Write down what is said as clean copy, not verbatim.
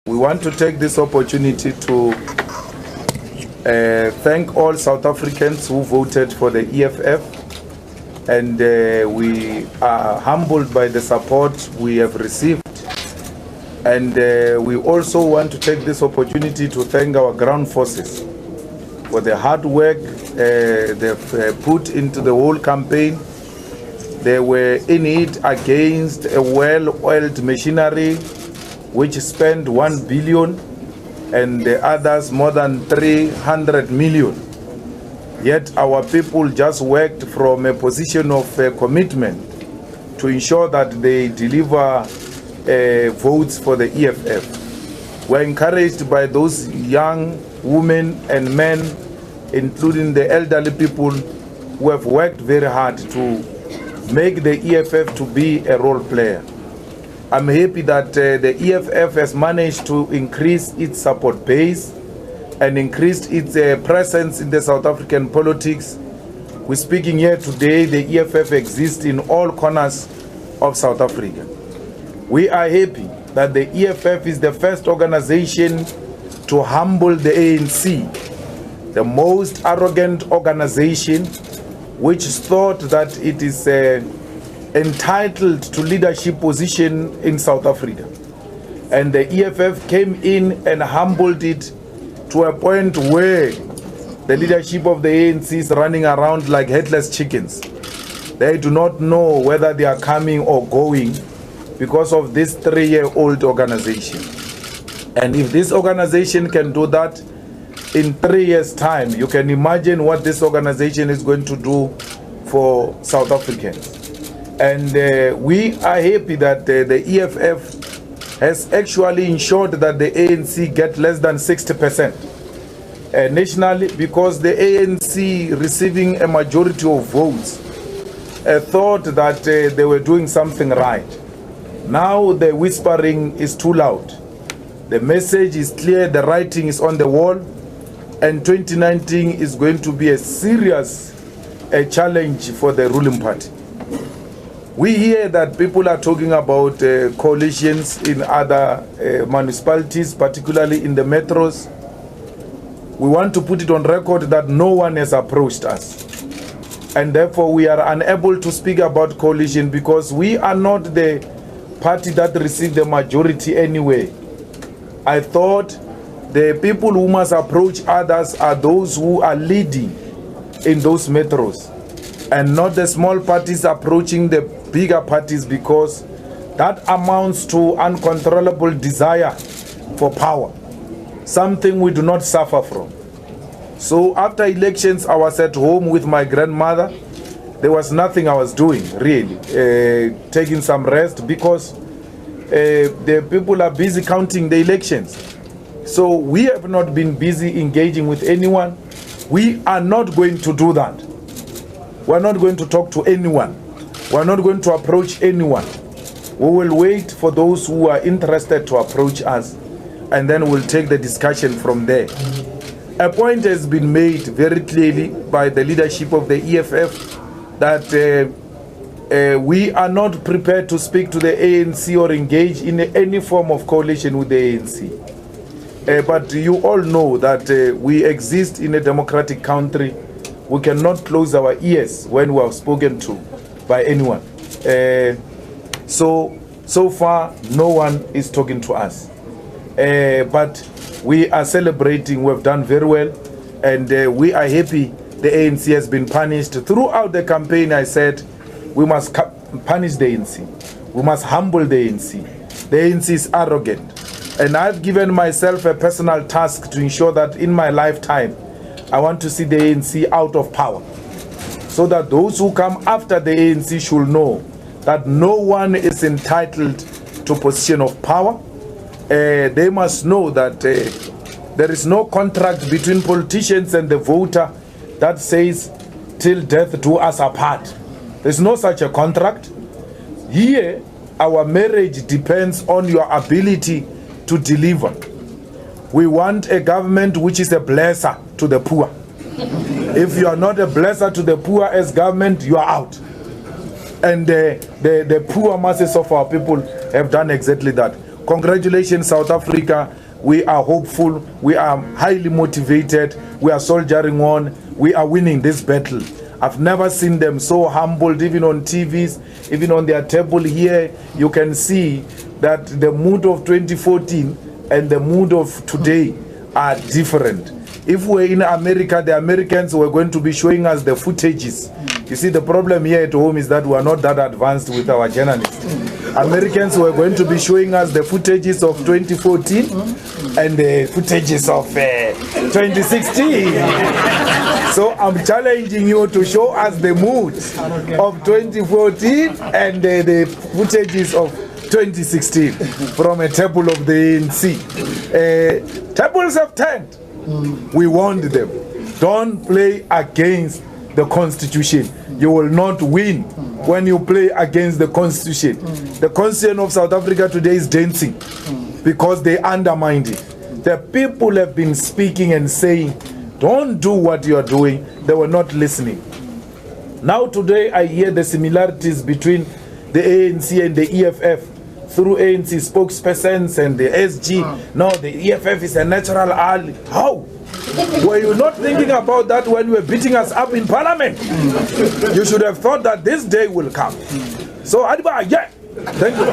We want to take this opportunity to thank all South Africans who voted for the EFF, and we are humbled by the support we have received. And we also want to take this opportunity to thank our ground forces for the hard work they've put into the whole campaign. They were in it against a well-oiled machinery which spent 1 billion and the others more than 300 million. Yet our people just worked from a position of commitment to ensure that they deliver votes for the EFF. We're encouraged by those young women and men, including the elderly people, who have worked very hard to make the EFF to be a role player. I'm happy that the EFF has managed to increase its support base and increased its presence in the South African politics. We're speaking here today, the EFF exists in all corners of South Africa. We are happy that the EFF is the first organization to humble the ANC, the most arrogant organization which thought that it is entitled to leadership position in South Africa. And the EFF came in and humbled it to a point where the leadership of the ANC is running around like headless chickens. They do not know whether they are coming or going because of this 3-year-old organization. And if this organization can do that in 3 years' time, you can imagine what this organization is going to do for South Africans. And we are happy that the EFF has actually ensured that the ANC get less than 60% nationally, because the ANC receiving a majority of votes thought that they were doing something right. Now the whispering is too loud. The message is clear, the writing is on the wall, and 2019 is going to be a serious challenge for the ruling party. We hear that people are talking about coalitions in other municipalities, particularly in the metros. We want to put it on record that no one has approached us. And therefore we are unable to speak about coalition because we are not the party that received the majority anyway. I thought the people who must approach others are those who are leading in those metros, and not the small parties approaching the bigger parties, because that amounts to uncontrollable desire for power, something we do not suffer from. So after elections, I was at home with my grandmother. There was nothing I was doing, really, taking some rest, because the people are busy counting the elections. So we have not been busy engaging with anyone. We are not going to do that. We're not going to talk to anyone. We're not going to approach anyone. We will wait for those who are interested to approach us, and then we'll take the discussion from there. A point has been made very clearly by the leadership of the EFF that we are not prepared to speak to the ANC or engage in any form of coalition with the ANC. But you all know that we exist in a democratic country. We cannot close our ears when we are spoken to by anyone. So far, no one is talking to us. But we are celebrating. We've done very well, and we are happy the ANC has been punished. Throughout the campaign, I said we must punish the ANC. We must humble the ANC. The ANC is arrogant. And I've given myself a personal task to ensure that in my lifetime, I want to see the ANC out of power, so that those who come after the ANC should know that no one is entitled to a position of power. They must know that there is no contract between politicians and the voter that says, till death do us apart. There's no such a contract. Here, our marriage depends on your ability to deliver. We want a government which is a blesser to the poor. If you are not a blesser to the poor as government, you are out. And the poor masses of our people have done exactly that. Congratulations, South Africa. We are hopeful. We are highly motivated. We are soldiering on. We are winning this battle. I've never seen them so humbled, even on TVs, even on their table here. You can see that the mood of 2014 and the mood of today are different. If we're in America, the Americans were going to be showing us the footages. You see, the problem here at home is that we are not that advanced with our journalists. Americans were going to be showing us the footages of 2014 and the footages of 2016. So I'm challenging you to show us the mood of 2014 and the footages of 2016 from a table of the ANC. Tables have turned. We warned them. Don't play against the Constitution. You will not win when you play against the Constitution. The Constitution of South Africa today is dancing because they undermined it. The people have been speaking and saying, don't do what you are doing. They were not listening. Now today I hear the similarities between the ANC and the EFF through ANC spokespersons and the SG. No, the EFF is a natural ally. How? Were you not thinking about that when you were beating us up in Parliament? You should have thought that this day will come. So, Adiba, yeah. Thank you.